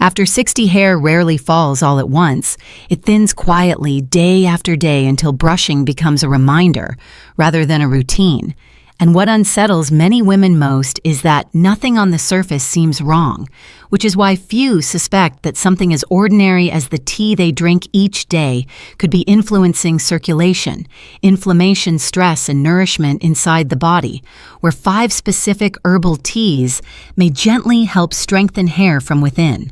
After 60, hair rarely falls all at once. It thins quietly day after day until brushing becomes a reminder rather than a routine. And what unsettles many women most is that nothing on the surface seems wrong, which is why few suspect that something as ordinary as the tea they drink each day could be influencing circulation, inflammation, stress, and nourishment inside the body, where 5 specific herbal teas may gently help strengthen hair from within.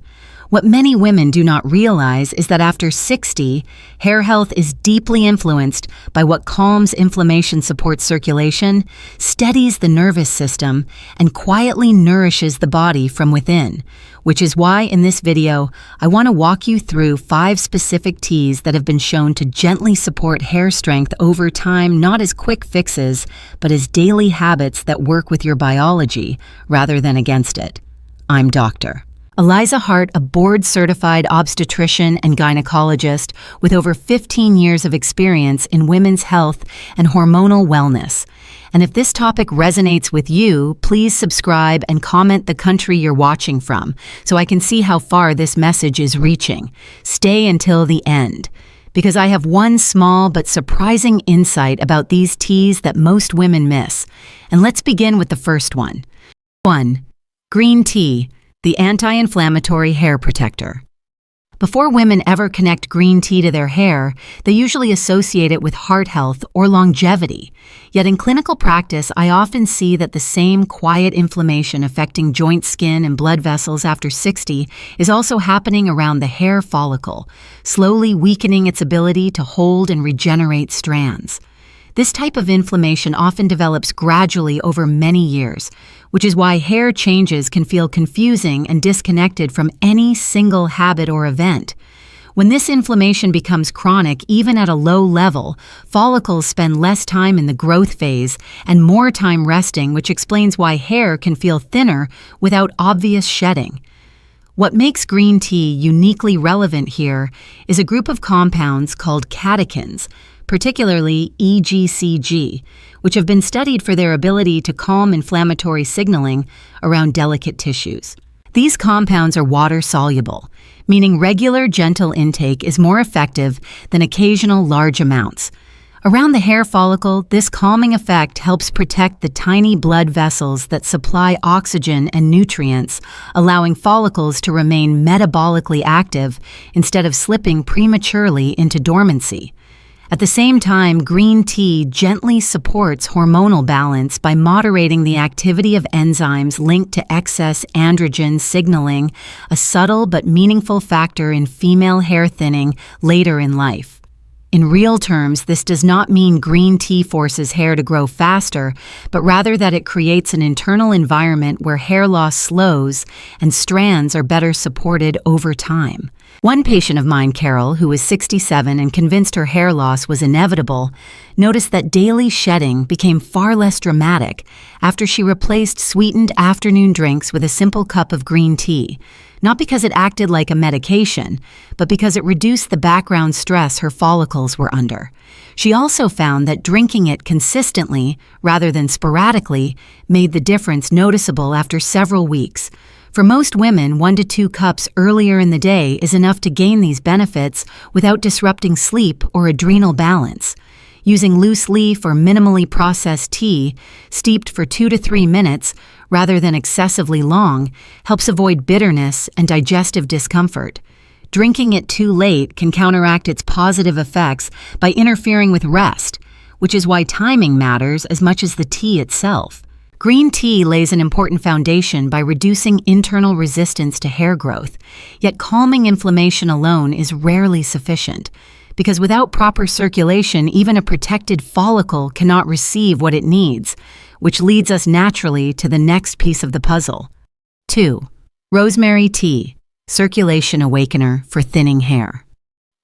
What many women do not realize is that after 60, hair health is deeply influenced by what calms inflammation, supports circulation, steadies the nervous system, and quietly nourishes the body from within, which is why in this video, I want to walk you through 5 specific teas that have been shown to gently support hair strength over time, not as quick fixes, but as daily habits that work with your biology rather than against it. I'm Dr. Eliza Hart, a board-certified obstetrician and gynecologist with over 15 years of experience in women's health and hormonal wellness. And if this topic resonates with you, please subscribe and comment the country you're watching from so I can see how far this message is reaching. Stay until the end, because I have one small but surprising insight about these teas that most women miss. And let's begin with the first one. 1. Green tea, the anti-inflammatory hair protector. Before women ever connect green tea to their hair, they usually associate it with heart health or longevity. Yet in clinical practice, I often see that the same quiet inflammation affecting joint, skin, and blood vessels after 60 is also happening around the hair follicle, slowly weakening its ability to hold and regenerate strands. This type of inflammation often develops gradually over many years, which is why hair changes can feel confusing and disconnected from any single habit or event. When this inflammation becomes chronic, even at a low level, follicles spend less time in the growth phase and more time resting, which explains why hair can feel thinner without obvious shedding. What makes green tea uniquely relevant here is a group of compounds called catechins, particularly EGCG, which have been studied for their ability to calm inflammatory signaling around delicate tissues. These compounds are water-soluble, meaning regular, gentle intake is more effective than occasional large amounts. Around the hair follicle, this calming effect helps protect the tiny blood vessels that supply oxygen and nutrients, allowing follicles to remain metabolically active instead of slipping prematurely into dormancy. At the same time, green tea gently supports hormonal balance by moderating the activity of enzymes linked to excess androgen signaling, a subtle but meaningful factor in female hair thinning later in life. In real terms, this does not mean green tea forces hair to grow faster, but rather that it creates an internal environment where hair loss slows and strands are better supported over time. One patient of mine, Carol, who was 67 and convinced her hair loss was inevitable, noticed that daily shedding became far less dramatic after she replaced sweetened afternoon drinks with a simple cup of green tea, not because it acted like a medication, but because it reduced the background stress her follicles were under. She also found that drinking it consistently, rather than sporadically, made the difference noticeable after several weeks. For most women, 1 to 2 cups earlier in the day is enough to gain these benefits without disrupting sleep or adrenal balance. Using loose leaf or minimally processed tea, steeped for 2 to 3 minutes rather than excessively long, helps avoid bitterness and digestive discomfort. Drinking it too late can counteract its positive effects by interfering with rest, which is why timing matters as much as the tea itself. Green tea lays an important foundation by reducing internal resistance to hair growth, yet calming inflammation alone is rarely sufficient, because without proper circulation, even a protected follicle cannot receive what it needs, which leads us naturally to the next piece of the puzzle. 2. Rosemary tea, circulation awakener for thinning hair.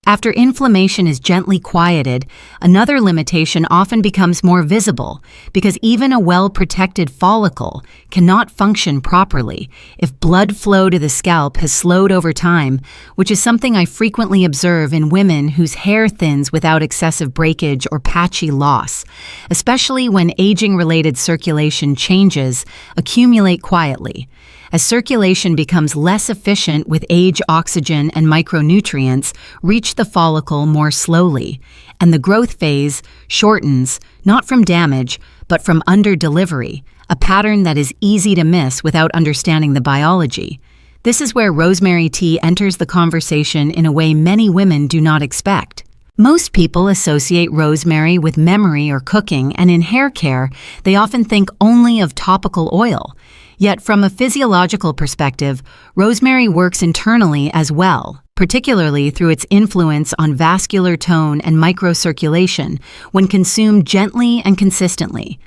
After inflammation is gently quieted, another limitation often becomes more visible because even a well-protected follicle cannot function properly if blood flow to the scalp has slowed over time, which is something I frequently observe in women whose hair thins without excessive breakage or patchy loss, especially when aging-related circulation changes accumulate quietly. As circulation becomes less efficient with age, oxygen and micronutrients reach the follicle more slowly, and the growth phase shortens, not from damage, but from under-delivery, a pattern that is easy to miss without understanding the biology. This is where rosemary tea enters the conversation in a way many women do not expect. Most people associate rosemary with memory or cooking, and in hair care, they often think only of topical oil. Yet from a physiological perspective, rosemary works internally as well, particularly through its influence on vascular tone and microcirculation when consumed gently and consistently.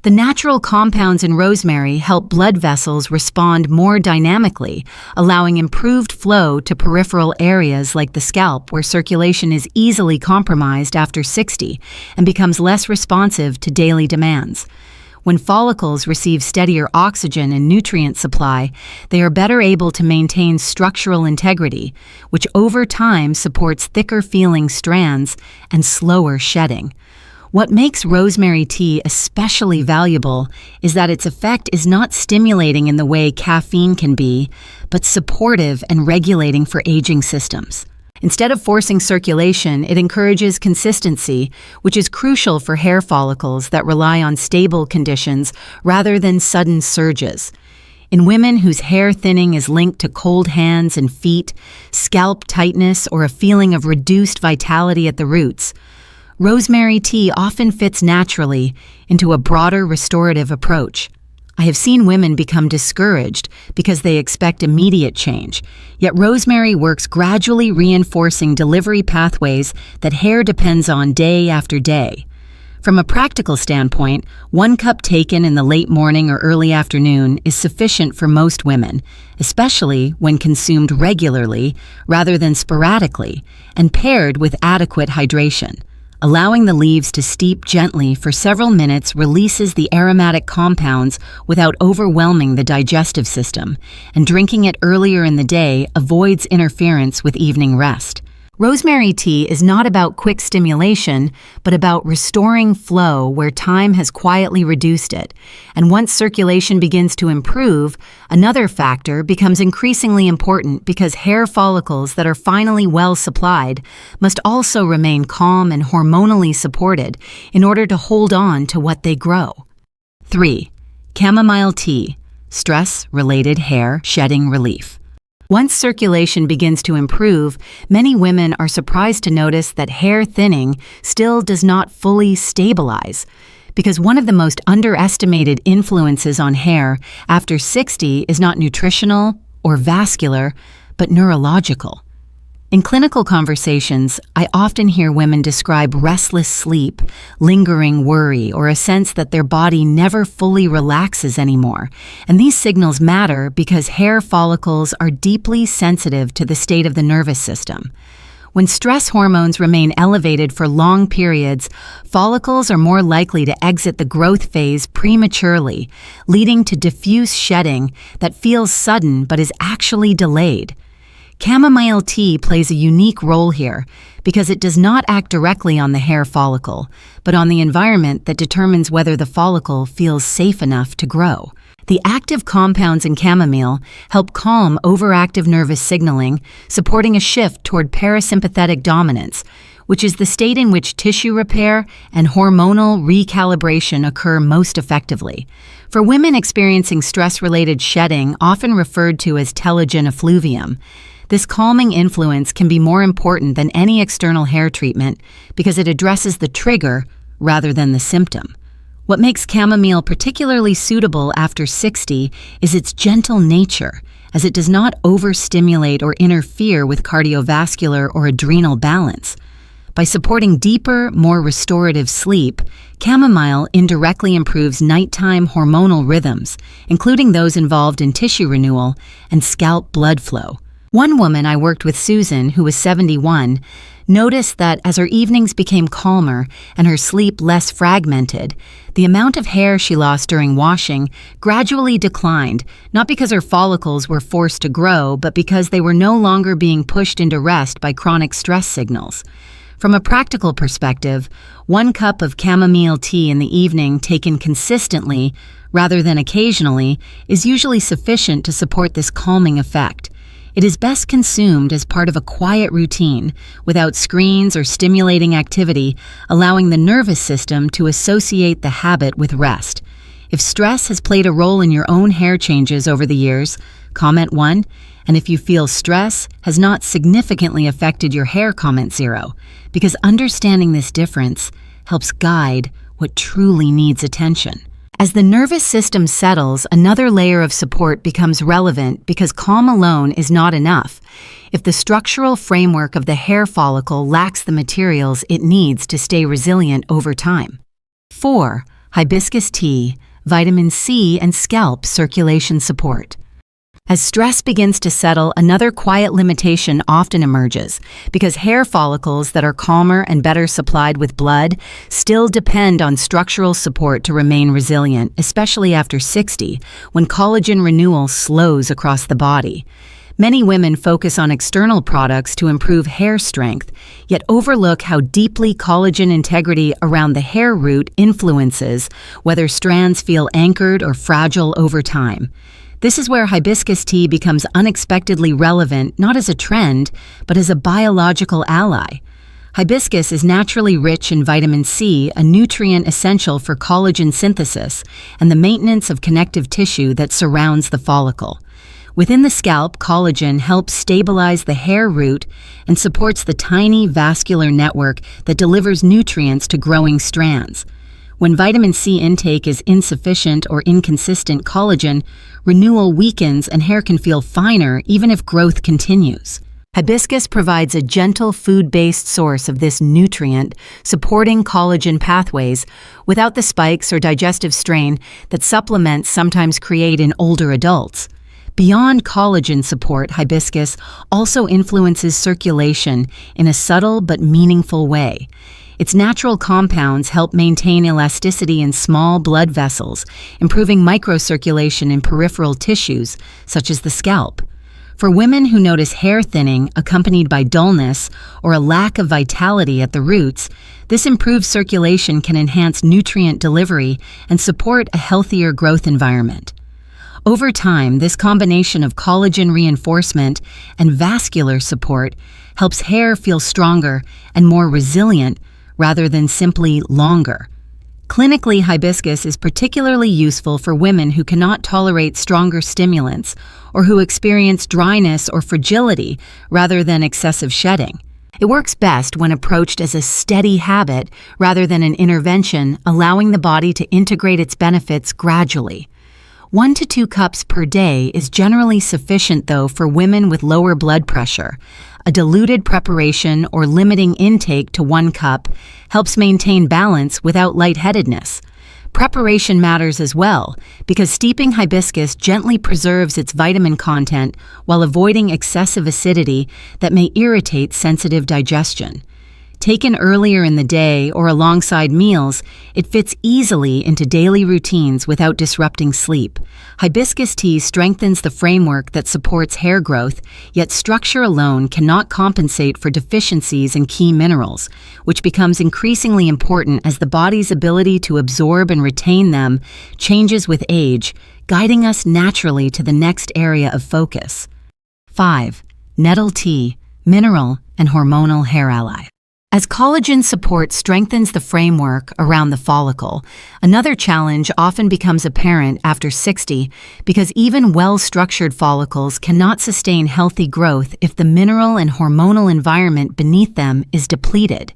The natural compounds in rosemary help blood vessels respond more dynamically, allowing improved flow to peripheral areas like the scalp, where circulation is easily compromised after 60 and becomes less responsive to daily demands. When follicles receive steadier oxygen and nutrient supply, they are better able to maintain structural integrity, which over time supports thicker-feeling strands and slower shedding. What makes rosemary tea especially valuable is that its effect is not stimulating in the way caffeine can be, but supportive and regulating for aging systems. Instead of forcing circulation, it encourages consistency, which is crucial for hair follicles that rely on stable conditions rather than sudden surges. In women whose hair thinning is linked to cold hands and feet, scalp tightness, or a feeling of reduced vitality at the roots, rosemary tea often fits naturally into a broader restorative approach. I have seen women become discouraged because they expect immediate change, yet rosemary works gradually reinforcing delivery pathways that hair depends on day after day. From a practical standpoint, 1 cup taken in the late morning or early afternoon is sufficient for most women, especially when consumed regularly rather than sporadically, and paired with adequate hydration. Allowing the leaves to steep gently for several minutes releases the aromatic compounds without overwhelming the digestive system, and drinking it earlier in the day avoids interference with evening rest. Rosemary tea is not about quick stimulation, but about restoring flow where time has quietly reduced it. And once circulation begins to improve, another factor becomes increasingly important because hair follicles that are finally well supplied must also remain calm and hormonally supported in order to hold on to what they grow. 3. Chamomile tea, stress-related hair shedding relief. Once circulation begins to improve, many women are surprised to notice that hair thinning still does not fully stabilize, because one of the most underestimated influences on hair after 60 is not nutritional or vascular, but neurological. In clinical conversations, I often hear women describe restless sleep, lingering worry, or a sense that their body never fully relaxes anymore. And these signals matter because hair follicles are deeply sensitive to the state of the nervous system. When stress hormones remain elevated for long periods, follicles are more likely to exit the growth phase prematurely, leading to diffuse shedding that feels sudden but is actually delayed. Chamomile tea plays a unique role here because it does not act directly on the hair follicle, but on the environment that determines whether the follicle feels safe enough to grow. The active compounds in chamomile help calm overactive nervous signaling, supporting a shift toward parasympathetic dominance, which is the state in which tissue repair and hormonal recalibration occur most effectively. For women experiencing stress-related shedding, often referred to as telogen effluvium, this calming influence can be more important than any external hair treatment because it addresses the trigger rather than the symptom. What makes chamomile particularly suitable after 60 is its gentle nature, as it does not overstimulate or interfere with cardiovascular or adrenal balance. By supporting deeper, more restorative sleep, chamomile indirectly improves nighttime hormonal rhythms, including those involved in tissue renewal and scalp blood flow. One woman I worked with, Susan, who was 71, noticed that as her evenings became calmer and her sleep less fragmented, the amount of hair she lost during washing gradually declined, not because her follicles were forced to grow, but because they were no longer being pushed into rest by chronic stress signals. From a practical perspective, 1 cup of chamomile tea in the evening taken consistently rather than occasionally, is usually sufficient to support this calming effect. It is best consumed as part of a quiet routine, without screens or stimulating activity, allowing the nervous system to associate the habit with rest. If stress has played a role in your own hair changes over the years, comment 1, and if you feel stress has not significantly affected your hair, comment 0, because understanding this difference helps guide what truly needs attention. As the nervous system settles, another layer of support becomes relevant because calm alone is not enough. If the structural framework of the hair follicle lacks the materials it needs to stay resilient over time. 4. Hibiscus tea, vitamin C, and scalp circulation support. As stress begins to settle, another quiet limitation often emerges because hair follicles that are calmer and better supplied with blood still depend on structural support to remain resilient, especially after 60, when collagen renewal slows across the body. Many women focus on external products to improve hair strength, yet overlook how deeply collagen integrity around the hair root influences whether strands feel anchored or fragile over time. This is where hibiscus tea becomes unexpectedly relevant, not as a trend, but as a biological ally. Hibiscus is naturally rich in vitamin C, a nutrient essential for collagen synthesis and the maintenance of connective tissue that surrounds the follicle. Within the scalp, collagen helps stabilize the hair root and supports the tiny vascular network that delivers nutrients to growing strands. When vitamin C intake is insufficient or inconsistent, collagen renewal weakens and hair can feel finer even if growth continues. Hibiscus provides a gentle food-based source of this nutrient, supporting collagen pathways without the spikes or digestive strain that supplements sometimes create in older adults. Beyond collagen support, hibiscus also influences circulation in a subtle but meaningful way. Its natural compounds help maintain elasticity in small blood vessels, improving microcirculation in peripheral tissues, such as the scalp. For women who notice hair thinning accompanied by dullness or a lack of vitality at the roots, this improved circulation can enhance nutrient delivery and support a healthier growth environment. Over time, this combination of collagen reinforcement and vascular support helps hair feel stronger and more resilient rather than simply longer. Clinically, hibiscus is particularly useful for women who cannot tolerate stronger stimulants or who experience dryness or fragility rather than excessive shedding. It works best when approached as a steady habit rather than an intervention, allowing the body to integrate its benefits gradually. 1 to 2 cups per day is generally sufficient, though, for women with lower blood pressure. A diluted preparation or limiting intake to 1 cup helps maintain balance without lightheadedness. Preparation matters as well, because steeping hibiscus gently preserves its vitamin content while avoiding excessive acidity that may irritate sensitive digestion. Taken earlier in the day or alongside meals, it fits easily into daily routines without disrupting sleep. Hibiscus tea strengthens the framework that supports hair growth, yet structure alone cannot compensate for deficiencies in key minerals, which becomes increasingly important as the body's ability to absorb and retain them changes with age, guiding us naturally to the next area of focus. 5. Nettle tea, mineral and hormonal hair ally. As collagen support strengthens the framework around the follicle, another challenge often becomes apparent after 60 because even well-structured follicles cannot sustain healthy growth if the mineral and hormonal environment beneath them is depleted.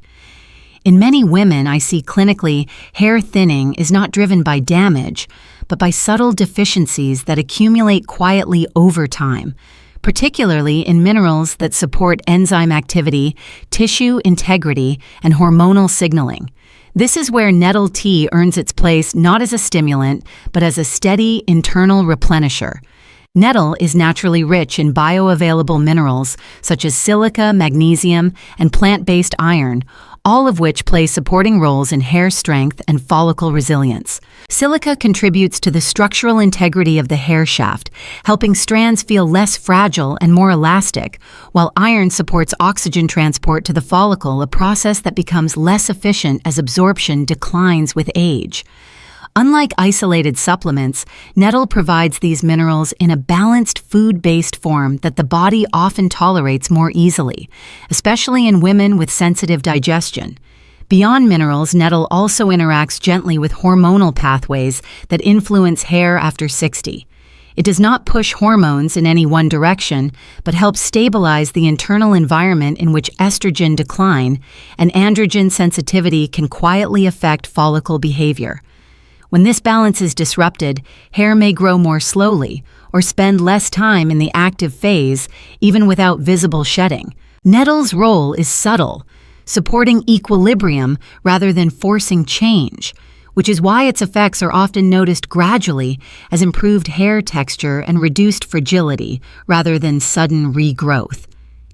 In many women I see clinically, hair thinning is not driven by damage, but by subtle deficiencies that accumulate quietly over time, particularly in minerals that support enzyme activity, tissue integrity, and hormonal signaling. This is where nettle tea earns its place not as a stimulant, but as a steady internal replenisher. Nettle is naturally rich in bioavailable minerals such as silica, magnesium, and plant-based iron, all of which play supporting roles in hair strength and follicle resilience. Silica contributes to the structural integrity of the hair shaft, helping strands feel less fragile and more elastic, while iron supports oxygen transport to the follicle, a process that becomes less efficient as absorption declines with age. Unlike isolated supplements, nettle provides these minerals in a balanced food-based form that the body often tolerates more easily, especially in women with sensitive digestion. Beyond minerals, nettle also interacts gently with hormonal pathways that influence hair after 60. It does not push hormones in any one direction, but helps stabilize the internal environment in which estrogen decline and androgen sensitivity can quietly affect follicle behavior. When this balance is disrupted, hair may grow more slowly or spend less time in the active phase, even without visible shedding. Nettle's role is subtle, supporting equilibrium rather than forcing change, which is why its effects are often noticed gradually as improved hair texture and reduced fragility rather than sudden regrowth.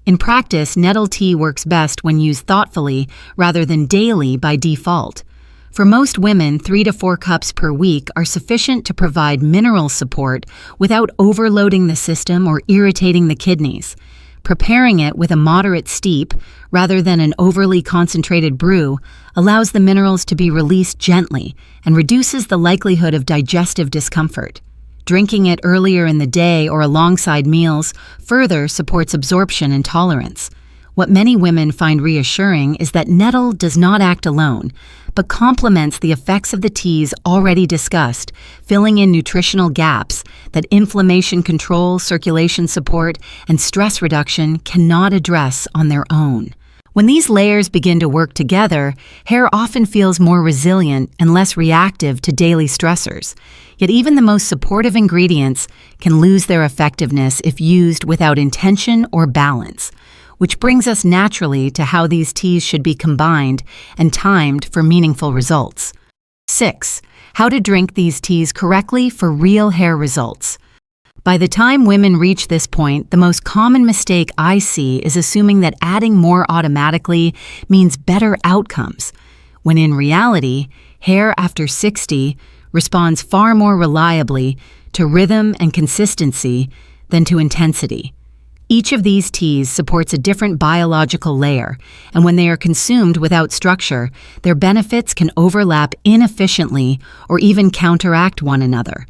In practice, nettle tea works best when used thoughtfully rather than daily by default. For most women, 3 to 4 cups per week are sufficient to provide mineral support without overloading the system or irritating the kidneys. Preparing it with a moderate steep, rather than an overly concentrated brew, allows the minerals to be released gently and reduces the likelihood of digestive discomfort. Drinking it earlier in the day or alongside meals further supports absorption and tolerance. What many women find reassuring is that nettle does not act alone, but complements the effects of the teas already discussed, filling in nutritional gaps that inflammation control, circulation support, and stress reduction cannot address on their own. When these layers begin to work together, hair often feels more resilient and less reactive to daily stressors. Yet even the most supportive ingredients can lose their effectiveness if used without intention or balance. Which brings us naturally to how these teas should be combined and timed for meaningful results. 6. How to drink these teas correctly for real hair results. By the time women reach this point, the most common mistake I see is assuming that adding more automatically means better outcomes, when in reality, hair after 60 responds far more reliably to rhythm and consistency than to intensity. Each of these teas supports a different biological layer, and when they are consumed without structure, their benefits can overlap inefficiently or even counteract one another.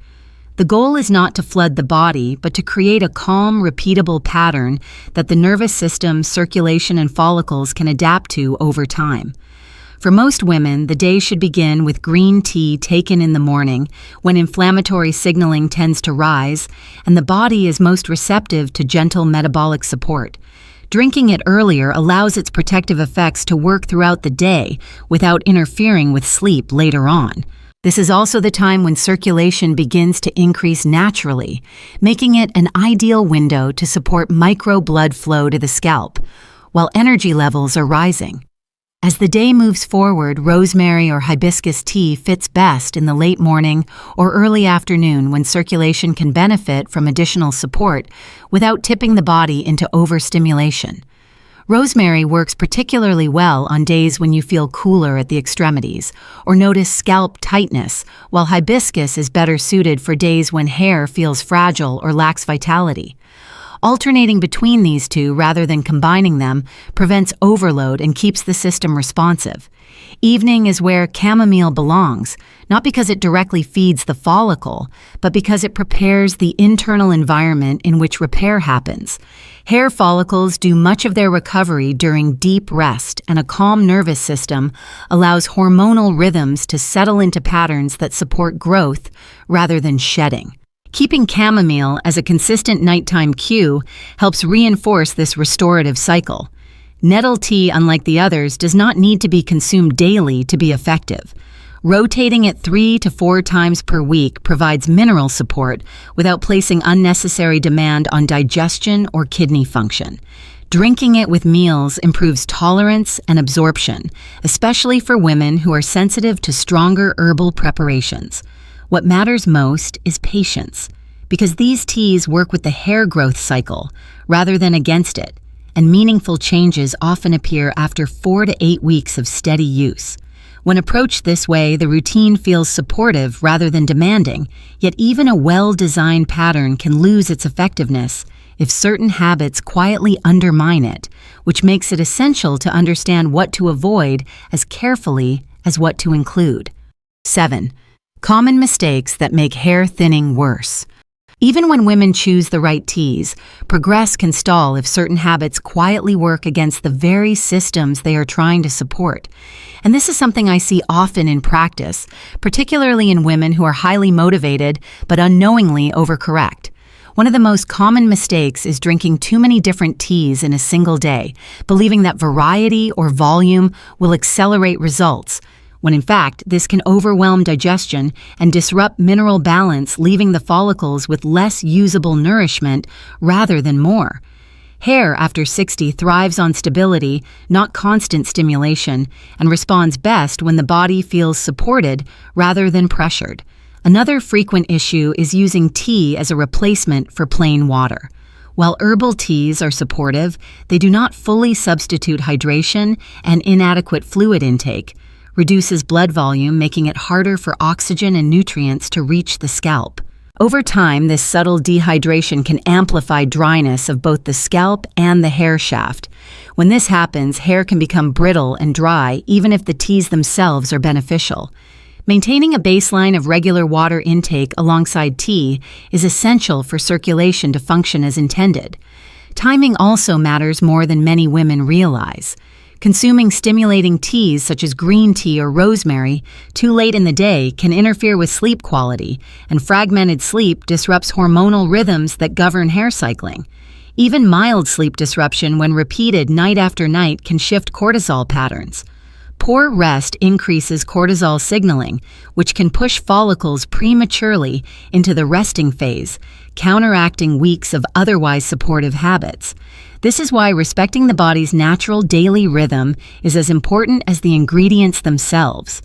The goal is not to flood the body, but to create a calm, repeatable pattern that the nervous system, circulation, and follicles can adapt to over time. For most women, the day should begin with green tea taken in the morning, when inflammatory signaling tends to rise, and the body is most receptive to gentle metabolic support. Drinking it earlier allows its protective effects to work throughout the day without interfering with sleep later on. This is also the time when circulation begins to increase naturally, making it an ideal window to support micro blood flow to the scalp, while energy levels are rising. As the day moves forward, rosemary or hibiscus tea fits best in the late morning or early afternoon when circulation can benefit from additional support without tipping the body into overstimulation. Rosemary works particularly well on days when you feel cooler at the extremities or notice scalp tightness, while hibiscus is better suited for days when hair feels fragile or lacks vitality. Alternating between these two rather than combining them prevents overload and keeps the system responsive. Evening is where chamomile belongs, not because it directly feeds the follicle, but because it prepares the internal environment in which repair happens. Hair follicles do much of their recovery during deep rest, and a calm nervous system allows hormonal rhythms to settle into patterns that support growth rather than shedding. Keeping chamomile as a consistent nighttime cue helps reinforce this restorative cycle. Nettle tea, unlike the others, does not need to be consumed daily to be effective. Rotating it 3 to 4 times per week provides mineral support without placing unnecessary demand on digestion or kidney function. Drinking it with meals improves tolerance and absorption, especially for women who are sensitive to stronger herbal preparations. What matters most is patience, because these teas work with the hair growth cycle rather than against it, and meaningful changes often appear after 4 to 8 weeks of steady use. When approached this way, the routine feels supportive rather than demanding, yet even a well-designed pattern can lose its effectiveness if certain habits quietly undermine it, which makes it essential to understand what to avoid as carefully as what to include. 7. Common mistakes that make hair thinning worse. Even when women choose the right teas, progress can stall if certain habits quietly work against the very systems they are trying to support. And this is something I see often in practice, particularly in women who are highly motivated but unknowingly overcorrect. One of the most common mistakes is drinking too many different teas in a single day, believing that variety or volume will accelerate results, when in fact this can overwhelm digestion and disrupt mineral balance, leaving the follicles with less usable nourishment rather than more. Hair after 60 thrives on stability, not constant stimulation, and responds best when the body feels supported rather than pressured. Another frequent issue is using tea as a replacement for plain water. While herbal teas are supportive, they do not fully substitute hydration, and inadequate fluid intake reduces blood volume, making it harder for oxygen and nutrients to reach the scalp. Over time, this subtle dehydration can amplify dryness of both the scalp and the hair shaft. When this happens, hair can become brittle and dry, even if the teas themselves are beneficial. Maintaining a baseline of regular water intake alongside tea is essential for circulation to function as intended. Timing also matters more than many women realize. Consuming stimulating teas such as green tea or rosemary too late in the day can interfere with sleep quality, and fragmented sleep disrupts hormonal rhythms that govern hair cycling. Even mild sleep disruption when repeated night after night can shift cortisol patterns. Poor rest increases cortisol signaling, which can push follicles prematurely into the resting phase, counteracting weeks of otherwise supportive habits. This is why respecting the body's natural daily rhythm is as important as the ingredients themselves.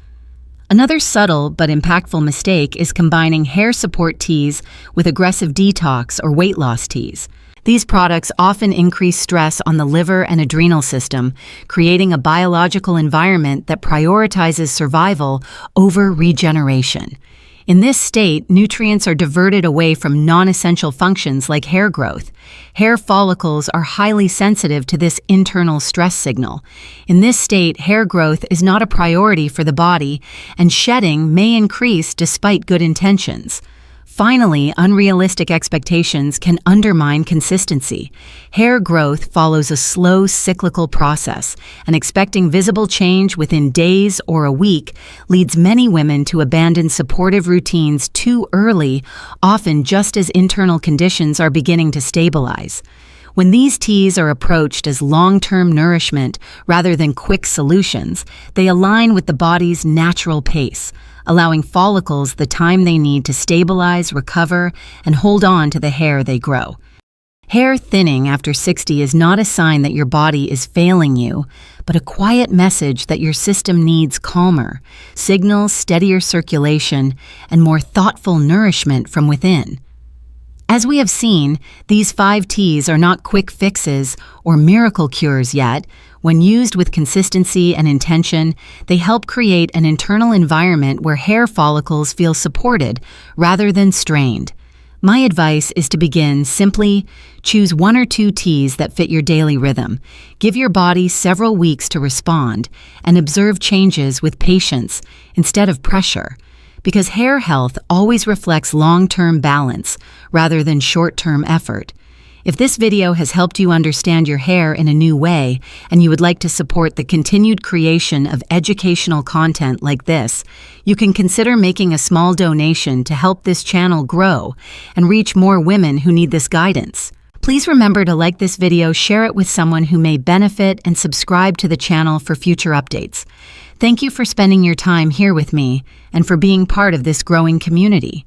Another subtle but impactful mistake is combining hair support teas with aggressive detox or weight loss teas. These products often increase stress on the liver and adrenal system, creating a biological environment that prioritizes survival over regeneration. In this state, nutrients are diverted away from non-essential functions like hair growth. Hair follicles are highly sensitive to this internal stress signal. In this state, hair growth is not a priority for the body, and shedding may increase despite good intentions. Finally, unrealistic expectations can undermine consistency. Hair growth follows a slow cyclical process, and expecting visible change within days or a week leads many women to abandon supportive routines too early, often just as internal conditions are beginning to stabilize. When these teas are approached as long-term nourishment rather than quick solutions, they align with the body's natural pace, allowing follicles the time they need to stabilize, recover, and hold on to the hair they grow. Hair thinning after 60 is not a sign that your body is failing you, but a quiet message that your system needs calmer, signals steadier circulation, and more thoughtful nourishment from within. As we have seen, these 5 teas are not quick fixes or miracle cures yet. When used with consistency and intention, they help create an internal environment where hair follicles feel supported rather than strained. My advice is to begin simply. Choose 1 or 2 teas that fit your daily rhythm. Give your body several weeks to respond, and observe changes with patience instead of pressure. Because hair health always reflects long-term balance rather than short-term effort. If this video has helped you understand your hair in a new way, and you would like to support the continued creation of educational content like this, you can consider making a small donation to help this channel grow and reach more women who need this guidance. Please remember to like this video, share it with someone who may benefit, and subscribe to the channel for future updates. Thank you for spending your time here with me and for being part of this growing community.